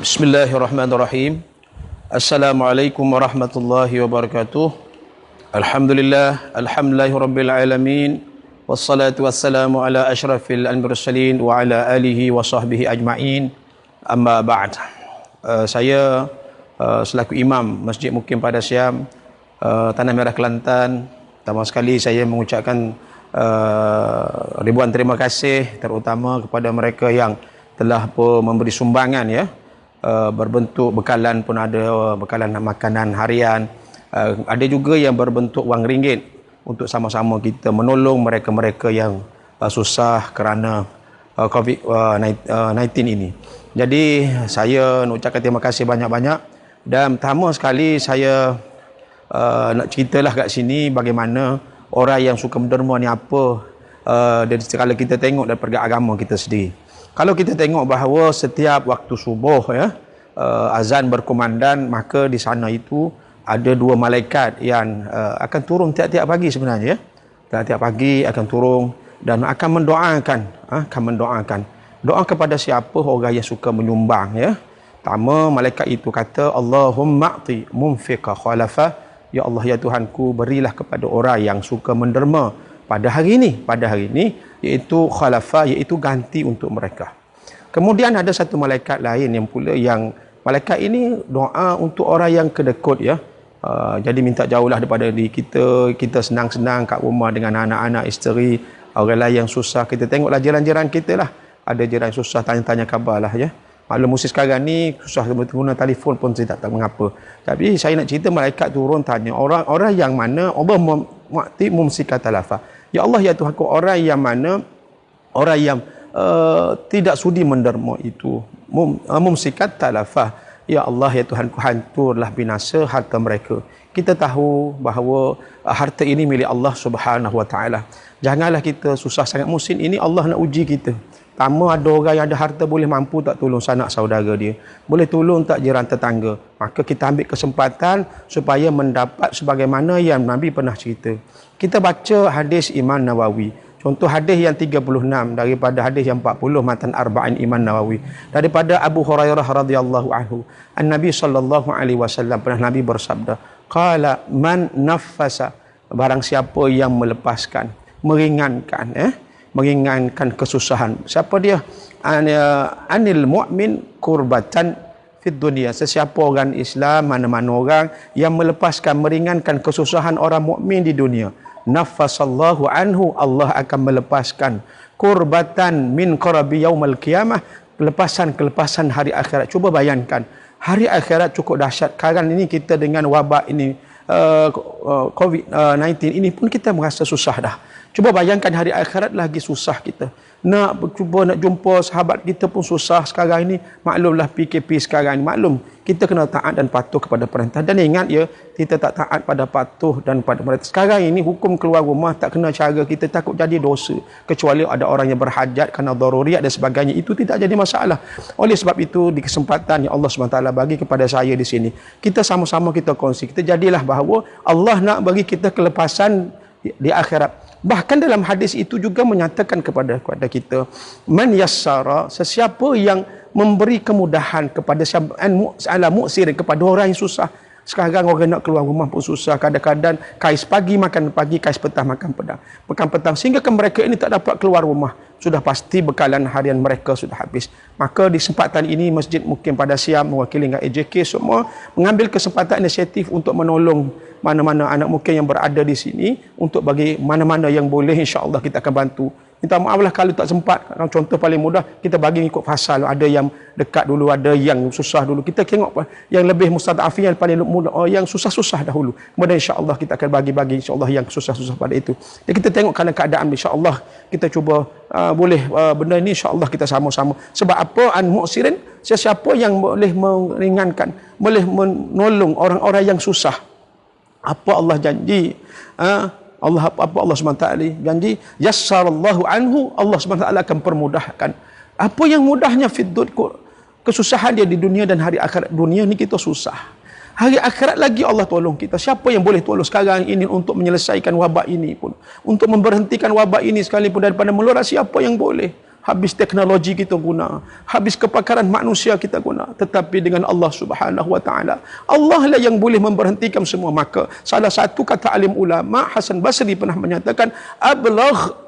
Bismillahirrahmanirrahim. Assalamualaikum warahmatullahi wabarakatuh. Alhamdulillahirabbil alamin. Wassalatu wassalamu ala asyrafil mursalin wa ala alihi wa sahbihi ajma'in. Amma ba'd. Saya selaku imam Masjid Mukim Padang Siam, Tanah Merah Kelantan, pertama sekali saya mengucapkan ribuan terima kasih terutama kepada mereka yang telah memberi sumbangan, ya, berbentuk bekalan pun ada, bekalan makanan harian, ada juga yang berbentuk wang ringgit untuk sama-sama kita menolong mereka-mereka yang susah kerana COVID-19 ini. Jadi saya nak ucapkan terima kasih banyak-banyak, dan pertama sekali saya nak ceritalah kat sini bagaimana orang yang suka menderma ni apa, dari sekala kita tengok daripada agama kita sendiri. Kalau kita tengok bahawa setiap waktu subuh, ya, azan berkumandang, maka di sana itu ada dua malaikat yang akan turun tiap-tiap pagi sebenarnya, ya. Tiap-tiap pagi akan turun dan akan mendoakan doa kepada siapa orang yang suka menyumbang, ya. Pertama, malaikat itu kata, Allahumma a'ti munfiqa khalafa, ya Allah, ya Tuhanku, berilah kepada orang yang suka menderma pada hari ini, iaitu khalafa, iaitu ganti untuk mereka. Kemudian ada satu malaikat lain yang pula, yang malaikat ini doa untuk orang yang kedekut, ya. Jadi minta jauhlah daripada diri kita senang-senang kat rumah dengan anak-anak, isteri, orang lain yang susah. Kita tengoklah jiran-jiran kita lah, ada jiran susah, tanya-tanya khabar lah, ya. Maklum musim sekarang ni susah guna telefon pun tidak tahu mengapa. Tapi saya nak cerita, malaikat turun tanya orang yang mana Allah mu'ti mumsika talafa. Ya Allah, ya Tuhanku, orang yang mana orang yang tidak sudi menderma itu, mumsikat talafah, ya Allah, ya Tuhanku, hancurlah binasa harta mereka. Kita tahu bahawa harta ini milik Allah Subhanahu wa taala. Janganlah kita susah sangat musim ini, Allah nak uji kita. Pertama, ada orang yang ada harta, boleh mampu tak tolong sanak saudara dia, boleh tolong tak jiran tetangga, maka kita ambil kesempatan supaya mendapat sebagaimana yang Nabi pernah cerita. Kita baca hadis Imam Nawawi, contoh hadis yang 36 daripada hadis yang 40 matan arba'in Imam Nawawi, daripada Abu Hurairah radhiyallahu anhu, An-Nabi sallallahu alaihi wasallam, pernah Nabi bersabda, qala man naffasa, barang siapa yang melepaskan, meringankan kesusahan. Siapa dia? Anil mu'min kurbatan fid dunia. Sesiapa orang Islam, mana-mana orang yang melepaskan, meringankan kesusahan orang mukmin di dunia, nafasallahu anhu, Allah akan melepaskan kurbatan min qarabi yaumal qiyamah, kelepasan hari akhirat. Cuba bayangkan, hari akhirat cukup dahsyat. Sekarang ini kita dengan wabak ini, COVID-19 ini pun kita merasa susah dah. Cuba bayangkan hari akhirat lagi susah kita. Nak jumpa sahabat kita pun susah sekarang ini. Maklumlah PKP sekarang ini. Maklum, kita kena taat dan patuh kepada perintah. Dan ingat, ya, kita tak taat pada patuh dan pada perintah. Sekarang ini hukum keluar rumah tak kena cara, kita takut jadi dosa. Kecuali ada orang yang berhajat kerana daruriyat dan sebagainya, itu tidak jadi masalah. Oleh sebab itu, di kesempatan yang Allah SWT bagi kepada saya di sini, kita sama-sama kita kongsi. Kita jadilah bahawa Allah nak bagi kita kelepasan di akhirat. Bahkan dalam hadis itu juga menyatakan kepada kita, man yassara, sesiapa yang memberi kemudahan kepada ala mu'sir, kepada orang yang susah. Sekarang orang nak keluar rumah pun susah, kadang-kadang kais pagi makan pagi, kais petang makan petang, sehingga mereka ini tak dapat keluar rumah, sudah pasti bekalan harian mereka sudah habis. Maka di kesempatan ini Masjid Mukim Padang Siam mewakili dengan AJK semua mengambil kesempatan inisiatif untuk menolong mana-mana anak mukim yang berada di sini, untuk bagi mana-mana yang boleh, insya-Allah kita akan bantu. Minta maaflah kalau tak sempat. Contoh paling mudah, kita bagi ikut fasal. Ada yang dekat dulu, ada yang susah dulu. Kita tengok yang lebih mustadafin, yang paling mudah, yang susah-susah dahulu. Kemudian insya-Allah kita akan bagi-bagi insya-Allah yang susah-susah pada itu. Dan kita tengok keadaan, insya-Allah kita cuba boleh benda ini, insya-Allah kita sama-sama. Sebab apa? An-mu'sirin, sesiapa yang boleh meringankan, boleh menolong orang-orang yang susah. Apa Allah janji? Allah SWT janji, yassarallahu anhu, Allah SWT akan permudahkan. Apa yang mudahnya fiddud, kesusahan dia di dunia dan hari akhirat. Dunia ni kita susah, hari akhirat lagi Allah tolong kita. Siapa yang boleh tolong sekarang ini untuk menyelesaikan wabak ini pun, untuk memberhentikan wabak ini sekalipun daripada meluat, siapa yang boleh? habis teknologi kita guna, habis kepakaran manusia kita guna, tetapi dengan Allah Subhanahu wa taala, Allah lah yang boleh memberhentikan semua. Maka salah satu kata alim ulama Hasan Basri pernah menyatakan, ablagh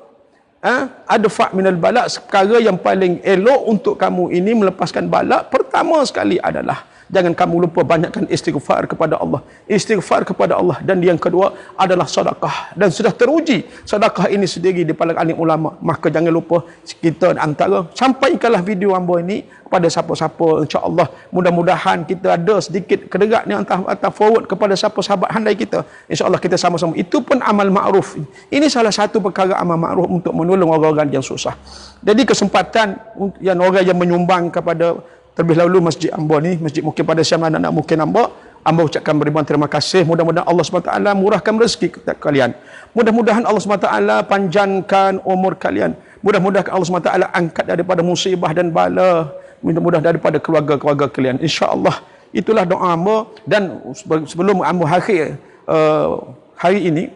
adfa minal bala, perkara yang paling elok untuk kamu ini melepaskan bala pertama sekali adalah jangan kamu lupa banyakkan istighfar kepada Allah. Istighfar kepada Allah. Dan yang kedua adalah sedekah. Dan sudah teruji sedekah ini sendiri di kalangan alim ulama. Maka jangan lupa kita antara sampaikanlah video hamba ini kepada siapa-siapa, insya-Allah. Mudah-mudahan kita ada sedikit kederak ni hantar forward kepada siapa sahabat handai kita. Insya-Allah kita sama-sama. Itu pun amal ma'ruf. Ini salah satu perkara amal ma'ruf untuk menolong orang-orang yang susah. Jadi kesempatan yang orang yang menyumbang kepada terlebih dahulu Masjid Amba ni, masjid mungkin pada siam anak-anak mungkin Amba ucapkan beribuan terima kasih. Mudah-mudahan Allah SWT murahkan rezeki kepada kalian. Mudah-mudahan Allah SWT panjangkan umur kalian. Mudah-mudahan Allah SWT angkat daripada musibah dan bala. Mudah-mudahan daripada keluarga-keluarga kalian. InsyaAllah itulah doa Amba. Dan sebelum Amba hari ini,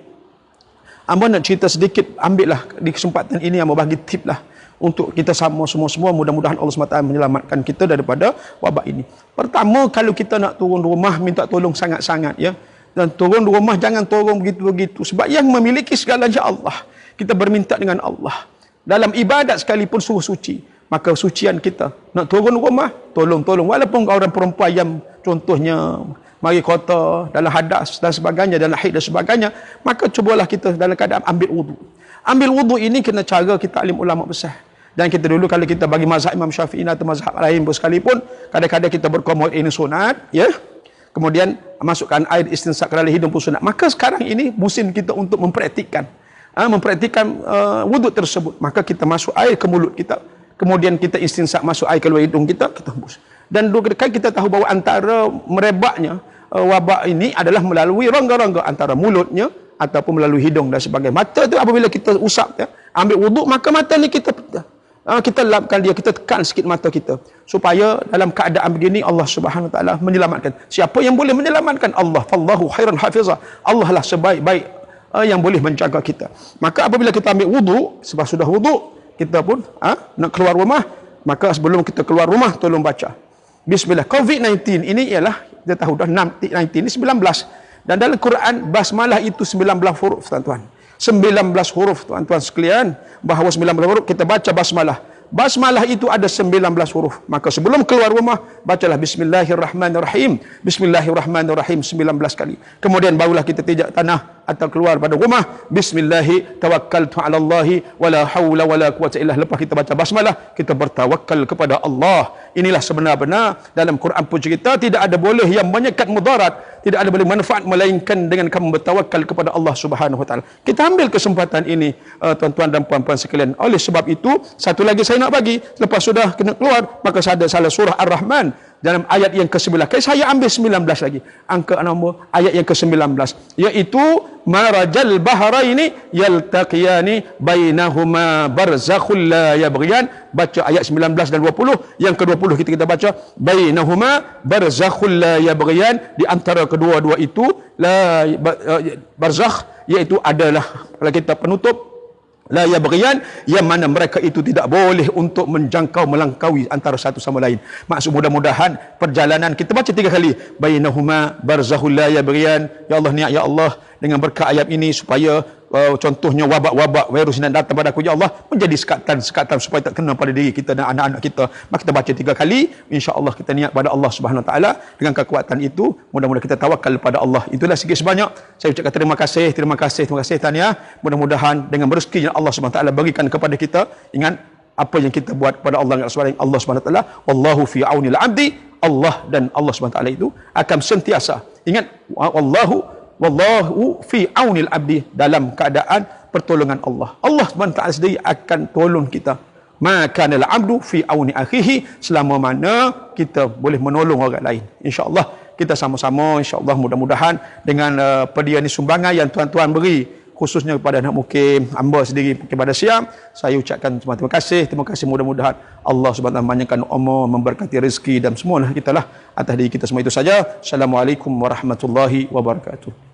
Amba nak cerita sedikit, ambillah di kesempatan ini Amba bagi tip lah untuk kita semua mudah-mudahan Allah SWT menyelamatkan kita daripada wabak ini. Pertama, kalau kita nak turun rumah, minta tolong sangat-sangat ya. Dan turun rumah jangan turun begitu-begitu. Sebab yang memiliki segalanya Allah. Kita berminta dengan Allah. Dalam ibadat sekalipun suruh suci. Maka sucian kita. Nak turun rumah, tolong. Walaupun orang perempuan yang contohnya mari kota, dalam hadas dan sebagainya, dalam haid dan sebagainya, maka cubalah kita dalam keadaan ambil wudu. Ambil wudu ini kena cara kita alim ulama besar. Dan kita dulu kalau kita bagi mazhab Imam Syafi'i atau mazhab lain pun sekalipun, kadang-kadang kita berkomod ini sunat, ya. Kemudian masukkan air istinsak ke dalam hidung pun sunat. Maka sekarang ini musim kita untuk mempraktikkan wudu tersebut. Maka kita masuk air ke mulut kita, kemudian kita istinsak masuk air ke luar hidung kita hembus. Dan dua kali kita tahu bahawa antara merebaknya wabak ini adalah melalui rongga-rongga antara mulutnya ataupun melalui hidung dan sebagainya. Mata tu apabila kita usap ya, ambil wuduk, maka mata ni kita lapkan dia, kita tekan sikit mata kita supaya dalam keadaan begini Allah Subhanahu wa taala menyelamatkan. Siapa yang boleh menyelamatkan? Allah. Fallahu khairan hafiza. Allah lah sebaik-baik yang boleh menjaga kita. Maka apabila kita ambil wuduk, sebab sudah wuduk, kita pun nak keluar rumah, maka sebelum kita keluar rumah tolong baca bismillah. COVID-19 ini ialah kita tahu dah 19 ini 19. Dan dalam Quran basmalah itu 19 huruf tuan-tuan. 19 huruf tuan-tuan sekalian. Bahawa 19 huruf kita baca basmalah. Basmalah itu ada 19 huruf. Maka sebelum keluar rumah, bacalah Bismillahirrahmanirrahim. Bismillahirrahmanirrahim 19 kali. Kemudian barulah kita tijak tanah atau keluar pada rumah. Bismillahi tawakkaltu ala Allahi wala hawla wala quwata illa. Lepas kita baca basmalah, kita bertawakal kepada Allah. Inilah sebenar-benar dalam Quran pun cerita tidak ada boleh yang menyekat mudarat, tidak ada boleh manfaat melainkan dengan kamu bertawakal kepada Allah Subhanahu wa taala. Kita ambil kesempatan ini tuan-tuan dan puan-puan sekalian. Oleh sebab itu, satu lagi saya nak bagi, lepas sudah kena keluar, maka saya ada salah surah Ar-Rahman dalam ayat yang ke-9. Saya ambil 19 lagi. Angka nombor ayat yang ke-19, iaitu marajal bahraini yaltaqiyani bainahuma barzakhul la yabghiyan. Baca ayat 19 dan 20. Yang ke-20 kita baca bainahuma barzakhul la yabghiyan. Di antara kedua-dua itu barzakh, iaitu adalah kalau kita penutup la yabghiyan, yang mana mereka itu tidak boleh untuk menjangkau melangkaui antara satu sama lain. Maksud mudah-mudahan perjalanan kita baca 3 kali bainahuma barzakhul la yabghiyan. Ya Allah, niat ya Allah dengan berkat ayat ini supaya contohnya wabak-wabak virus yang datang pada aku ya Allah menjadi sekatan supaya tak kena pada diri kita dan anak-anak kita. Maka kita baca 3 kali, insya-Allah kita niat pada Allah Subhanahu wa taala. Dengan kekuatan itu mudah-mudahan kita tawakal pada Allah. Itulah sikit sebanyak saya ucapkan terima kasih tahniah. Mudah-mudahan dengan rezeki yang Allah Subhanahu wa taala berikan kepada kita, ingat apa yang kita buat kepada Allah Subhanahu wa taala, wallahu fi aunil abdi. Allah dan Allah Subhanahu wa taala itu akan sentiasa, ingat, wallahu fi aunil abdi, dalam keadaan pertolongan Allah. Allah Subhanahu wa taala sendiri akan tolong kita. Maka al abdu fi auni akhihi, selama mana kita boleh menolong orang lain. Insya-Allah kita sama-sama, insya-Allah mudah-mudahan dengan pedian sumbangan yang tuan-tuan beri, khususnya kepada anak mukim hamba sendiri kepada Siam, saya ucapkan terima kasih. Mudah-mudahan Allah Subhanahu wa taala memanjangkan umur, memberkati rezeki dan semualah kita lah atas diri kita semua. Itu saja. Assalamualaikum warahmatullahi wabarakatuh.